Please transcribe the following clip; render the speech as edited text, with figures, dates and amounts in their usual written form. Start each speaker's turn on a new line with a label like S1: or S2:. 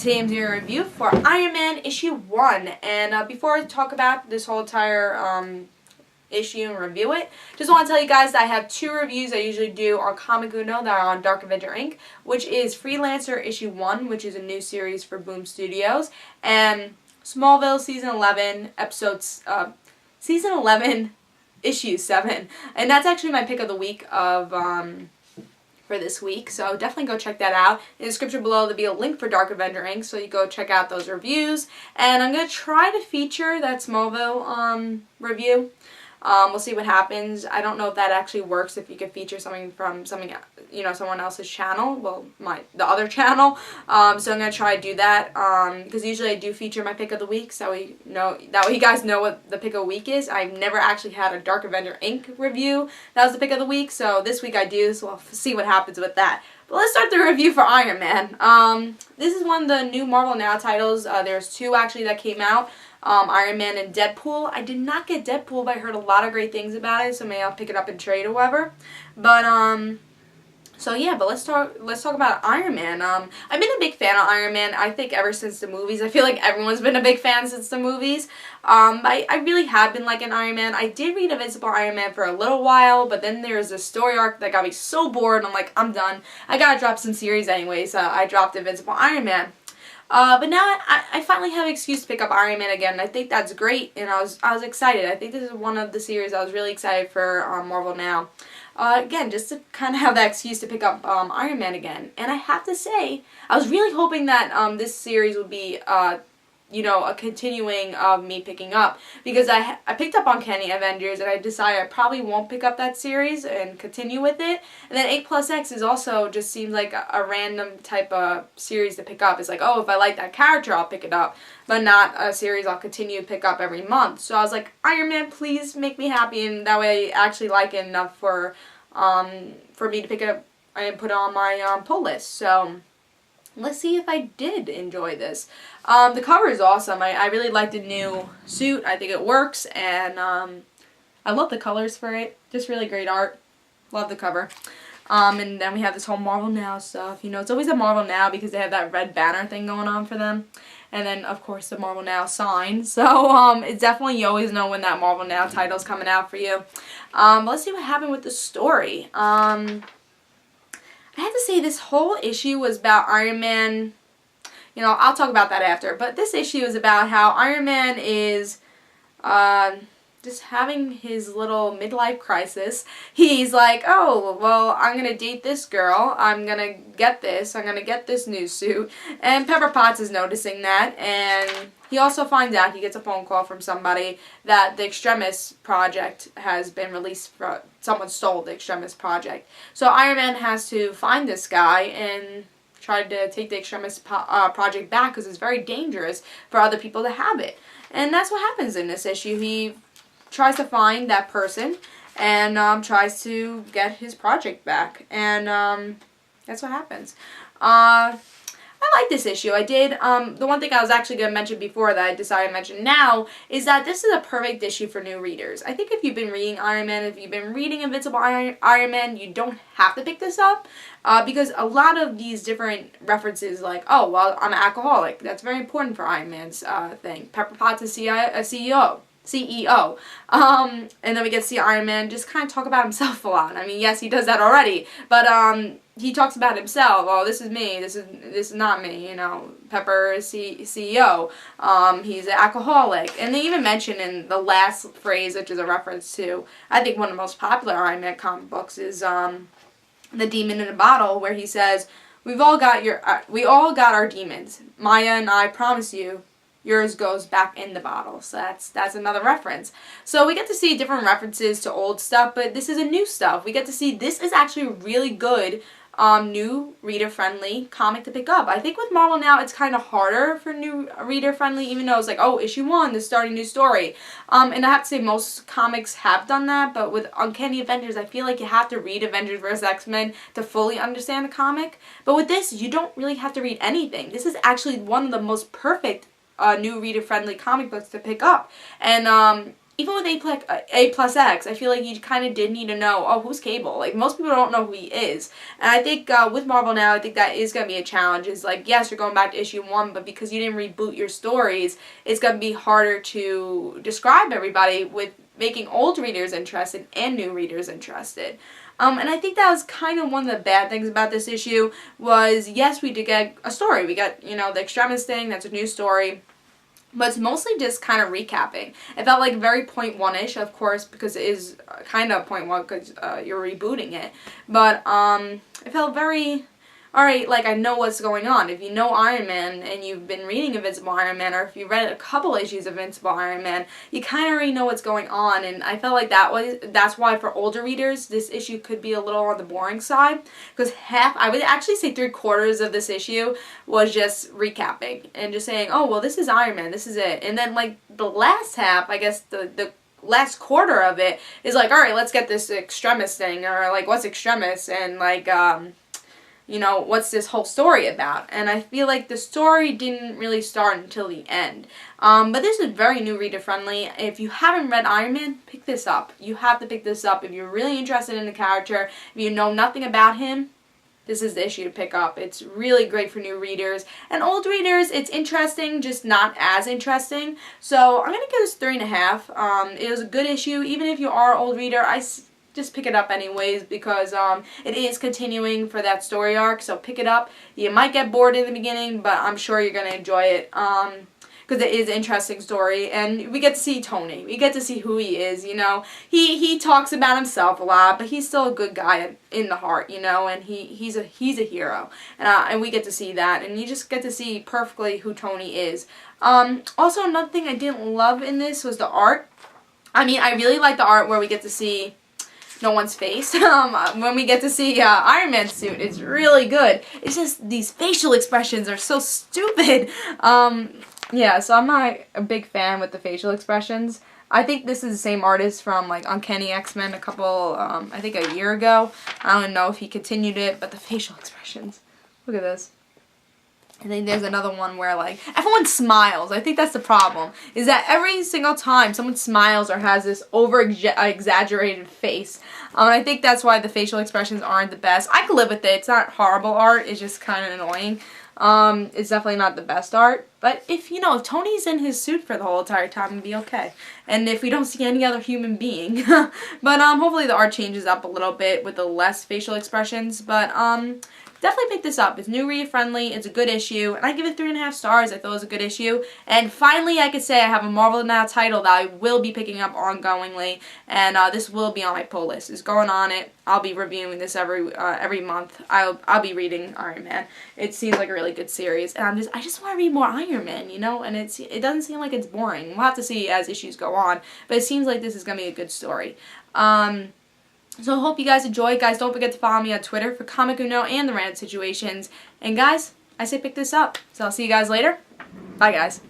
S1: Today I'm doing a review for Iron Man issue 1, and before I talk about this whole entire issue and review it, just want to tell you guys that I have 2 reviews I usually do on Comic Uno that are on DarkAvengerINC, which is Freelancer issue 1, which is a new series for Boom Studios, and Smallville season 11 season 11 issue 7, and that's actually my pick of the week of for this week, so definitely go check that out. In the description below there'll be a link for DarkAvengerINC, so you go check out those reviews. And I'm going to try to feature that Smallville review. We'll see what happens. I don't know if that actually works, if you could feature something from someone else's channel, well, the other channel. So I'm going to try to do that, because usually I do feature my pick of the week, so that way you guys know what the pick of the week is. I've never actually had a DarkAvengerINC review that was the pick of the week, so this week I do, so we'll see what happens with that. But let's start the review for Iron Man. This is one of the new Marvel Now titles. There's 2 actually that came out. Iron Man and Deadpool. I did not get Deadpool, but I heard a lot of great things about it, so maybe I'll pick it up in trade or whatever. But so yeah, but let's talk about Iron Man. I've been a big fan of Iron Man, I think, ever since the movies. I feel like everyone's been a big fan since the movies. I really have been liking Iron Man. I did read Invincible Iron Man for a little while, but then there was a story arc that got me so bored, I'm like, I'm done. I gotta drop some series anyway, so I dropped Invincible Iron Man. But now I finally have an excuse to pick up Iron Man again, and I think that's great, and I was excited. I think this is one of the series I was really excited for Marvel Now. Again, just to kind of have that excuse to pick up Iron Man again. And I have to say, I was really hoping that this series would be a continuing of me picking up, because I picked up Uncanny Avengers, and I decided I probably won't pick up that series and continue with it. And then 8+X is also just seems like a random type of series to pick up. It's like, oh, if I like that character, I'll pick it up, but not a series I'll continue to pick up every month. So I was like, Iron Man, please make me happy, and that way I actually like it enough for me to pick it up and put it on my pull list. So let's see if I did enjoy this. The cover is awesome. I really like the new suit. I think it works, and I love the colors for it. Just really great art. Love the cover. And then we have this whole Marvel Now stuff. You know, it's always a Marvel Now because they have that red banner thing going on for them. And then, of course, the Marvel Now sign. So, it's definitely, you always know when that Marvel Now title's coming out for you. Let's see what happened with the story. I have to say, this whole issue was about Iron Man. You know, I'll talk about that after. But this issue is about how Iron Man is just having his little midlife crisis. He's like, oh, well, I'm going to date this girl. I'm going to get this. I'm going to get this new suit. And Pepper Potts is noticing that. And he also finds out, he gets a phone call from somebody, that the Extremis project has been released. Someone stole the Extremis project. So Iron Man has to find this guy and try to take the Extremis project back, because it's very dangerous for other people to have it. And that's what happens in this issue. He tries to find that person and tries to get his project back. And that's what happens. I like this issue. I did. The one thing I was actually going to mention before that I decided to mention now is that this is a perfect issue for new readers. I think if you've been reading Iron Man, if you've been reading Invincible Iron Man, you don't have to pick this up, because a lot of these different references, like, oh, well, I'm an alcoholic. That's very important for Iron Man's thing. Pepper Potts is CEO. And then we get to see Iron Man just kind of talk about himself a lot. I mean, yes, he does that already, but he talks about himself. Oh, this is me. This is not me. You know, Pepper is CEO. He's an alcoholic, and they even mention in the last phrase, which is a reference to, I think, one of the most popular Iron Man comic books, is The Demon in a Bottle, where he says, we all got our demons. Maya and I promise you, yours goes back in the bottle. So that's another reference. So we get to see different references to old stuff, but this is a new stuff. We get to see this is actually a really good new reader-friendly comic to pick up. I think with Marvel Now it's kind of harder for new reader-friendly, even though it's like, oh, issue 1, the starting new story. And I have to say most comics have done that, but with Uncanny Avengers, I feel like you have to read Avengers vs. X-Men to fully understand the comic. But with this, you don't really have to read anything. This is actually one of the most perfect new reader-friendly comic books to pick up. And even with A plus X, I feel like you kind of did need to know, oh, who's Cable? Like, most people don't know who he is. And I think with Marvel now, I think that is going to be a challenge. Is like, yes, you're going back to issue 1, but because you didn't reboot your stories, it's going to be harder to describe everybody with making old readers interested and new readers interested. And I think that was kind of one of the bad things about this issue was, yes, we did get a story. We got, you know, the Extremis thing, that's a new story. But it's mostly just kind of recapping. It felt like very point one-ish, of course, because it is kind of point one because you're rebooting it. But it felt very, alright, like I know what's going on. If you know Iron Man and you've been reading Invincible Iron Man, or if you read a couple issues of Invincible Iron Man, you kind of already know what's going on. And I felt like that's why for older readers, this issue could be a little on the boring side. Because I would actually say 3/4 of this issue was just recapping and just saying, oh, well, this is Iron Man, this is it. And then like the last half, I guess the last quarter of it is like, alright, let's get this Extremis thing, or like, what's Extremis, and like, you know, what's this whole story about? And I feel like the story didn't really start until the end. But this is very new reader friendly. If you haven't read Iron Man, pick this up. You have to pick this up. If you're really interested in the character, if you know nothing about him, this is the issue to pick up. It's really great for new readers. And old readers, it's interesting, just not as interesting. So I'm going to give this 3.5. It was a good issue. Even if you are an old reader, just pick it up anyways, because it is continuing for that story arc, so pick it up. You might get bored in the beginning, but I'm sure you're going to enjoy it, because it is an interesting story, and we get to see Tony. We get to see who he is, you know. He talks about himself a lot, but he's still a good guy in the heart, you know, and he's a hero, and we get to see that, and you just get to see perfectly who Tony is. Also, another thing I didn't love in this was the art. I mean, I really like the art where we get to see no one's face. When we get to see Iron Man's suit, it's really good. It's just these facial expressions are so stupid. Yeah, so I'm not a big fan with the facial expressions. I think this is the same artist from like Uncanny X-Men a couple, I think a year ago. I don't know if he continued it, but the facial expressions. Look at this. I think there's another one where, like, everyone smiles. I think that's the problem, is that every single time someone smiles or has this over-exaggerated face. I think that's why the facial expressions aren't the best. I could live with it. It's not horrible art. It's just kind of annoying. It's definitely not the best art. But if Tony's in his suit for the whole entire time, it'd be okay. And if we don't see any other human being. But hopefully the art changes up a little bit with the less facial expressions. But definitely pick this up. It's new reader friendly. It's a good issue. And I give it 3.5 stars. I thought it was a good issue. And finally, I could say I have a Marvel Now title that I will be picking up ongoingly. And this will be on my pull list. It's going on it. I'll be reviewing this every month. I'll be reading Iron Man. It seems like a really good series. And I just want to read more Iron Man, you know? And it doesn't seem like it's boring. We'll have to see as issues go on. But it seems like this is going to be a good story. So I hope you guys enjoy. Guys, don't forget to follow me on Twitter for Comic Uno and the Random Situations. And guys, I say pick this up. So I'll see you guys later. Bye, guys.